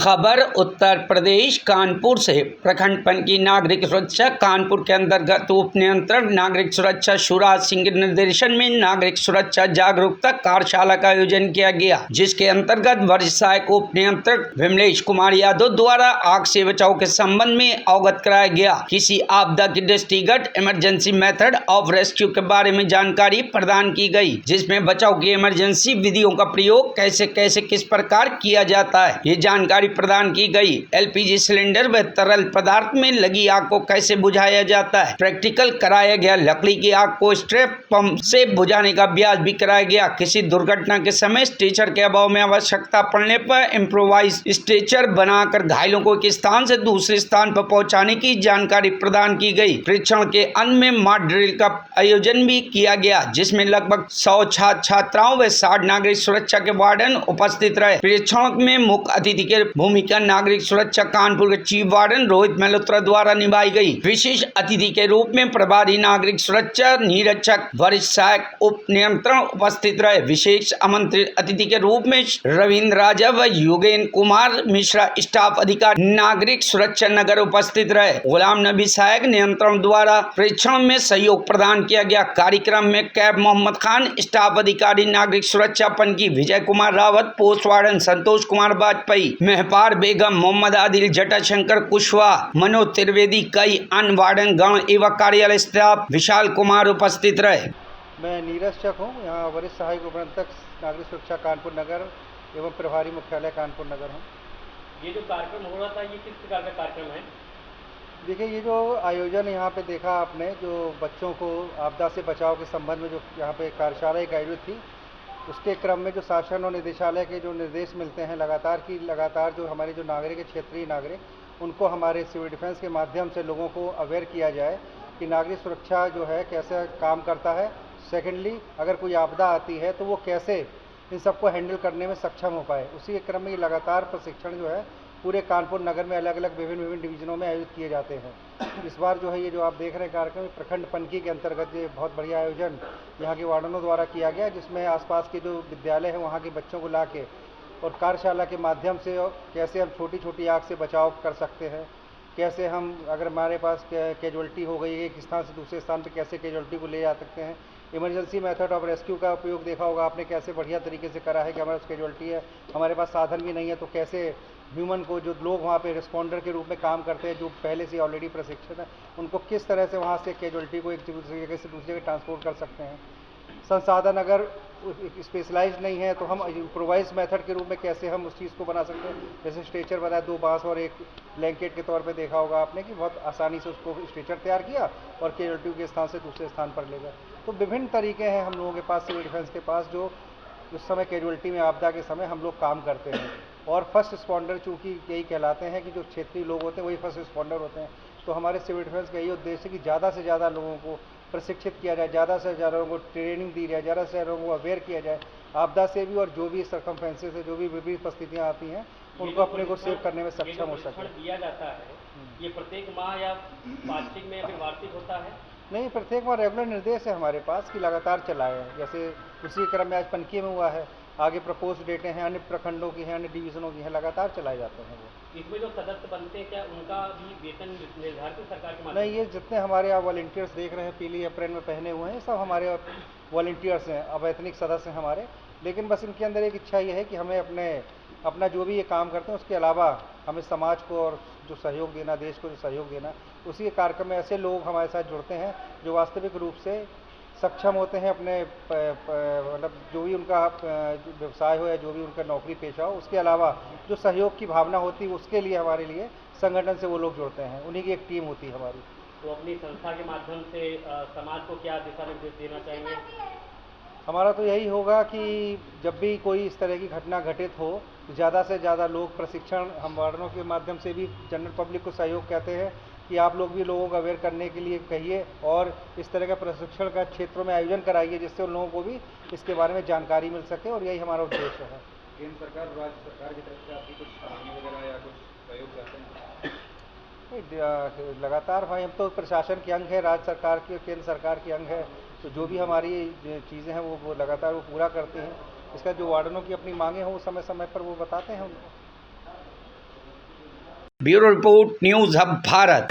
खबर उत्तर प्रदेश कानपुर से। प्रखंड पनकी नागरिक सुरक्षा कानपुर के अंतर्गत उप नियंत्रक नागरिक सुरक्षा शिवराज सिंह के निर्देशन में नागरिक सुरक्षा जागरूकता कार्यशाला का आयोजन किया गया, जिसके अंतर्गत वरिष्ठ सहायक उप नियंत्रक विमलेश कुमार यादव द्वारा आग से बचाव के संबंध में अवगत कराया गया। किसी आपदा की दृष्टिगत इमरजेंसी मेथड ऑफ रेस्क्यू के बारे में जानकारी प्रदान की गई, जिसमें बचाव की इमरजेंसी विधियों का प्रयोग कैसे कैसे किस प्रकार किया जाता है, ये जानकारी प्रदान की गई। एलपीजी सिलेंडर व तरल पदार्थ में लगी आग को कैसे बुझाया जाता है प्रैक्टिकल कराया गया। लकड़ी की आग को स्ट्रेप पंप से बुझाने का अभ्यास भी कराया गया। किसी दुर्घटना के समय स्ट्रेचर के अभाव में आवश्यकता पड़ने पर इम्प्रोवाइज स्ट्रेचर बनाकर घायलों को एक स्थान से दूसरे स्थान पर पहुंचाने की जानकारी प्रदान की गई। परीक्षण के अंत में मॉक ड्रिल का आयोजन भी किया गया, जिसमें लगभग 100 छात्र छात्राओं व 60 नागरिक सुरक्षा के वार्डन उपस्थित रहे। परीक्षण में मुख्य अतिथि के भूमिका नागरिक सुरक्षा कानपुर के चीफ वार्डन रोहित मल्होत्रा द्वारा निभाई गई। विशेष अतिथि के रूप में प्रभारी नागरिक सुरक्षा निरीक्षक वरिष्ठ सहायक उप नियंत्रण उपस्थित रहे। विशेष आमंत्रित अतिथि के रूप में रविंद्र राजा व योगेंद्र कुमार मिश्रा स्टाफ अधिकारी नागरिक सुरक्षा नगर उपस्थित रहे। गुलाम नबी सहायक नियंत्रण द्वारा परीक्षण में सहयोग प्रदान किया गया। कार्यक्रम में कैब मोहम्मद खान स्टाफ अधिकारी नागरिक सुरक्षा पनकी, विजय कुमार रावत पोस्ट वार्डन, संतोष कुमार वाजपेयी, महपार बेगम, मोहम्मद आदिल, जटाशंकर कुशवाहा, मनोज त्रिवेदी, कई अन्य वार्डन गण एवं कार्यालय स्टाफ विशाल कुमार उपस्थित रहे। मैं नीरज चक हूँ, यहाँ वरिष्ठ सहायक उपनियंत्रक नागरिक सुरक्षा कानपुर नगर एवं प्रभारी मुख्यालय कानपुर नगर हूँ। ये जो कार्यक्रम हो रहा था, ये किस प्रकार का कार्यक्रम है? देखिए, ये जो आयोजन यहाँ पे देखा आपने, जो बच्चों को आपदा से बचाव के संबंध में जो यहाँ पे कार्यशाला एक आयोजित थी, उसके क्रम में जो शासन और निदेशालय के जो निर्देश मिलते हैं लगातार जो हमारे जो नागरिक क्षेत्रीय नागरिक, उनको हमारे सिविल डिफेंस के माध्यम से लोगों को अवेयर किया जाए कि नागरिक सुरक्षा जो है कैसे काम करता है। सेकेंडली, अगर कोई आपदा आती है तो वो कैसे इन सबको हैंडल करने में सक्षम हो पाए। उसी के क्रम में ये लगातार प्रशिक्षण जो है पूरे कानपुर नगर में अलग अलग विभिन्न डिवीजनों में आयोजित किए जाते हैं। इस बार जो है ये जो आप देख रहे हैं कार्यक्रम प्रखंड पनकी के अंतर्गत ये बहुत बढ़िया आयोजन यहाँ के वार्डनों द्वारा किया गया, जिसमें आसपास के जो विद्यालय हैं वहाँ के बच्चों को ला के और कार्यशाला के माध्यम से कैसे हम छोटी छोटी आग से बचाव कर सकते हैं, कैसे हम अगर हमारे पास कैजुअल्टी हो गई एक स्थान से दूसरे स्थान पर कैसे कैजुअल्टी को ले जा सकते हैं। इमरजेंसी मेथड ऑफ रेस्क्यू का उपयोग देखा होगा आपने, कैसे बढ़िया तरीके से करा है कि हमारे पास कैजुअल्टी है, हमारे पास साधन भी नहीं है, तो कैसे ह्यूमन को जो लोग वहाँ पे रिस्पॉन्डर के रूप में काम करते हैं, जो पहले से ऑलरेडी प्रशिक्षित है, उनको किस तरह से वहाँ से कैजुअल्टी को एक जगह से दूसरी जगह ट्रांसपोर्ट कर सकते हैं। संसाधन अगर स्पेशलाइज्ड नहीं है तो हम इम्प्रोवाइज मेथड के रूप में कैसे हम उस चीज़ को बना सकते हैं। जैसे स्ट्रेचर बनाया, 2 बांस और एक ब्लैंकेट के तौर पे देखा होगा आपने कि बहुत आसानी से उसको स्ट्रेचर तैयार किया और कैजुअल्टी के स्थान से दूसरे स्थान पर ले गए। तो विभिन्न तरीके हैं हम लोगों के पास, सिविल डिफेंस के पास, जो उस समय कैजुअल्टी में आपदा के समय हम लोग काम करते हैं। और फर्स्ट रिस्पॉन्डर चूँकि यही कहलाते हैं कि जो क्षेत्रीय लोग होते हैं वही फर्स्ट रिस्पॉन्डर होते हैं। तो हमारे सिविल डिफेंस का यही उद्देश्य है कि ज़्यादा से ज़्यादा लोगों को प्रशिक्षित किया जाए, ज़्यादा से ज़्यादा लोगों को ट्रेनिंग दी जाए, ज़्यादा से ज़्यादा लोगों को अवेयर किया जाए आपदा से भी, और जो भी सर्कमफेंसेस है, जो भी विभिन्न परिस्थितियाँ आती हैं, उनको अपने को सेव करने में सक्षम हो सके। दिया जाता है ये प्रत्येक माह या वार्षिक में या फिर वार्षिक होता है? नहीं, प्रत्येक माह रेगुलर निर्देश है हमारे पास कि लगातार चलाए हैं। जैसे उसी क्रम में आज पनकी में हुआ है, आगे प्रपोज डेटें हैं, अन्य प्रखंडों की हैं, अन्य डिवीजनों की हैं, लगातार चलाए जाते हैं वो। इसमें जो सदस्य बनते हैं, क्या उनका भी वेतन निर्धारित सरकार के माध्यम? नहीं, ये जितने हमारे यहाँ वॉलंटियर्स देख रहे हैं पीली अप्रैल में पहने हुए हैं, सब हमारे वॉलंटियर्स हैं, अवैतनिक सदस्य हैं हमारे। लेकिन बस इनके अंदर एक इच्छा ये है कि हमें अपना जो भी ये काम करते हैं उसके अलावा हमें समाज को और जो सहयोग देना, देश को जो सहयोग देना, उसी कार्यक्रम में ऐसे लोग हमारे साथ जुड़ते हैं जो वास्तविक रूप से सक्षम होते हैं अपने मतलब जो भी उनका व्यवसाय हो या जो भी उनका नौकरी पेशा हो, उसके अलावा जो सहयोग की भावना होती है उसके लिए हमारे लिए संगठन से वो लोग जुड़ते हैं, उन्हीं की एक टीम होती है हमारी। तो अपनी संस्था के माध्यम से समाज को क्या दिशा निर्देश देना चाहेंगे? हमारा तो यही होगा कि जब भी कोई इस तरह की घटना घटित हो, ज़्यादा से ज़्यादा लोग प्रशिक्षण हम वार्डनों के माध्यम से भी जनरल पब्लिक को सहयोग कहते हैं कि आप लोग भी लोगों को अवेयर करने के लिए कहिए और इस तरह का प्रशिक्षण का क्षेत्रों में आयोजन कराइए, जिससे उन लोगों को भी इसके बारे में जानकारी मिल सके, और यही हमारा उद्देश्य है। केंद्र सरकार और राज्य सरकार की तरफ से आपकी कुछ सामग्री वगैरह या कुछ सहयोग चाहते हैं? लगातार भाई, हम तो प्रशासन के अंग है, राज्य सरकार की और केंद्र सरकार के अंग है, तो जो भी हमारी चीज़ें हैं वो लगातार वो पूरा करते हैं। इसका जो वार्डनों की अपनी मांगे हों वो समय समय पर वो बताते हैं उनको। Bureau report, news hub Bharat.